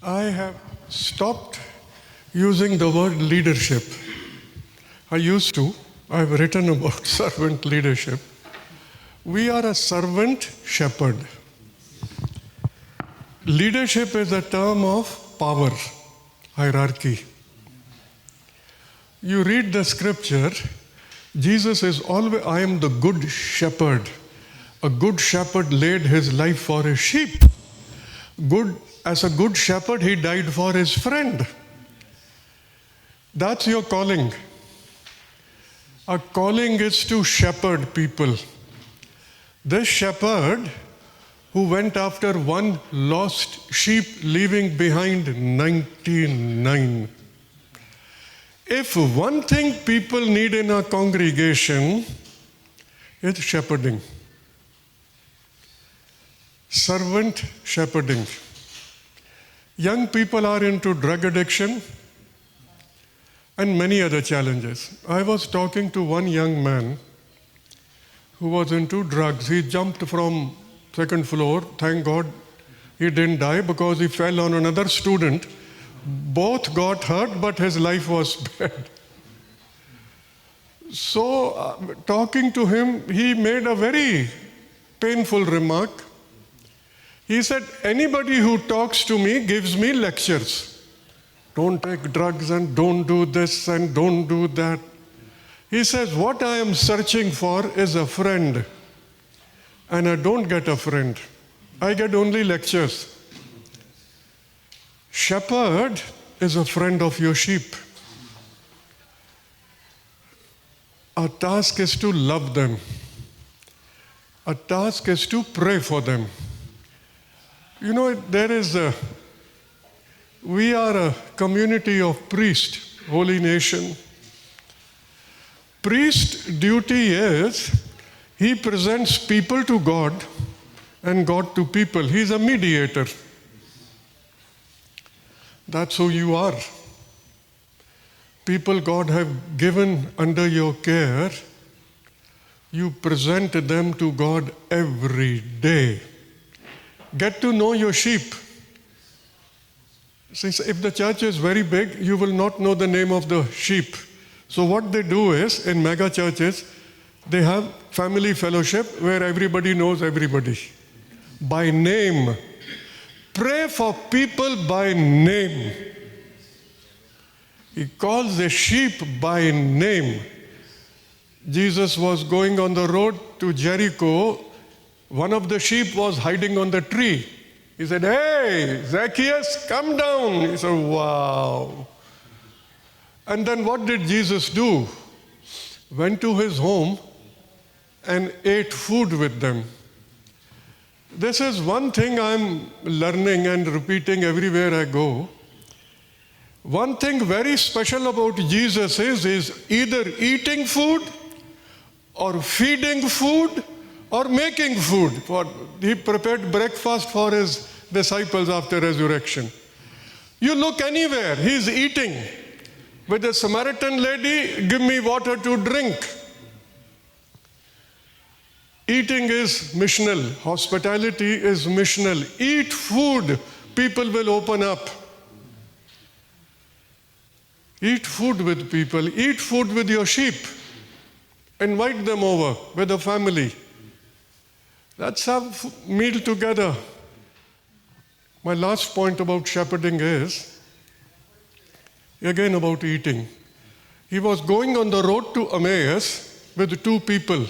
I have stopped using the word leadership. I used to. I've written about servant leadership. We are a servant shepherd. Leadership is a term of power, hierarchy. You read the scripture, Jesus is always, I am the good shepherd. A good shepherd laid his life for his sheep. As a good shepherd, he died for his friend. That's your calling. Our calling is to shepherd people. This shepherd who went after one lost sheep, leaving behind 99. If one thing people need in a congregation, it's shepherding. Servant shepherding. Young people are into drug addiction and many other challenges. I was talking to one young man who was into drugs. He jumped from second floor. Thank God he didn't die because he fell on another student. Both got hurt, but his life was bad. So, talking to him, he made a very painful remark. He said, anybody who talks to me gives me lectures. Don't take drugs and don't do this and don't do that. He says, what I am searching for is a friend. And I don't get a friend. I get only lectures. Shepherd is a friend of your sheep. Our task is to love them. Our task is to pray for them. You know, we are a community of priests, holy nation. Priest duty is, he presents people to God and God to people. He's a mediator. That's who you are. People God have given under your care, you present them to God every day. Get to know your sheep. Since if the church is very big, you will not know the name of the sheep. So what they do is, in mega churches, they have family fellowship where everybody knows everybody. By name. Pray for people by name. He calls the sheep by name. Jesus was going on the road to Jericho. One of the sheep was hiding on the tree. He said, hey, Zacchaeus, come down. He said, wow. And then what did Jesus do? Went to his home and ate food with them. This is one thing I'm learning and repeating everywhere I go. One thing very special about Jesus is either eating food or feeding food or making food. He prepared breakfast for his disciples after resurrection. You look anywhere, he's eating. With the Samaritan lady, give me water to drink. Eating is missional. Hospitality is missional. Eat food, people will open up. Eat food with people. Eat food with your sheep. Invite them over with the family. Let's have meal together. My last point about shepherding is, again about eating. He was going on the road to Emmaus with two people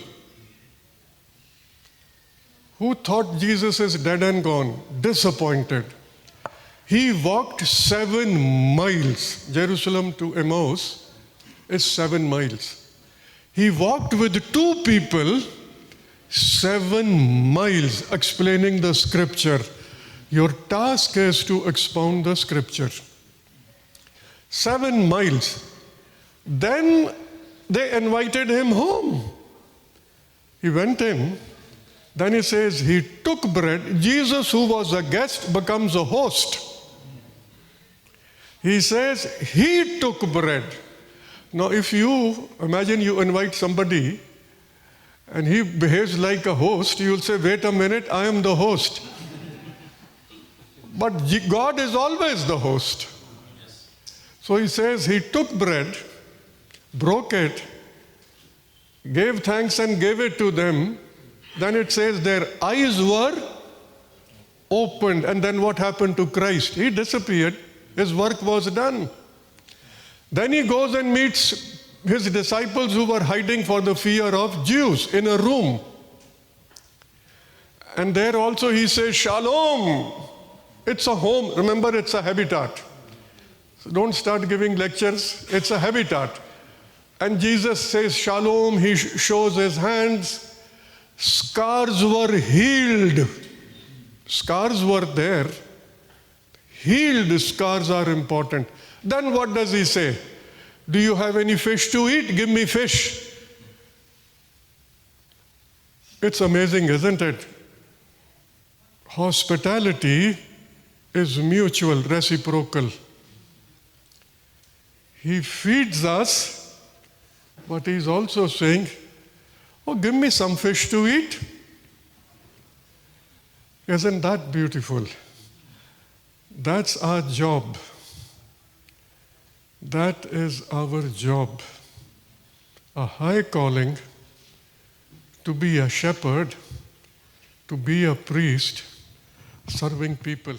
who thought Jesus is dead and gone, disappointed. He walked 7 miles. Jerusalem to Emmaus is 7 miles. He walked with two people 7 miles explaining the scripture. Your task is to expound the scripture. 7 miles. Then they invited him home. He went in. Then he says he took bread. Jesus, who was a guest, becomes a host. He says he took bread. Now if you imagine you invite somebody and he behaves like a host, you'll say, wait a minute, I am the host. But God is always the host. So he says he took bread, broke it, gave thanks and gave it to them. Then it says their eyes were opened. And then what happened to Christ? He disappeared. His work was done. Then he goes and meets his disciples who were hiding for the fear of Jews in a room. And there also he says, Shalom. It's a home. Remember, it's a habitat. So don't start giving lectures. It's a habitat. And Jesus says, Shalom. He shows his hands. Scars were healed. Scars were there. Healed scars are important. Then what does he say? Do you have any fish to eat? Give me fish. It's amazing, isn't it? Hospitality is mutual, reciprocal. He feeds us, but he's also saying, oh, give me some fish to eat. Isn't that beautiful? That's our job. That is our job. A high calling to be a shepherd, to be a priest, serving people.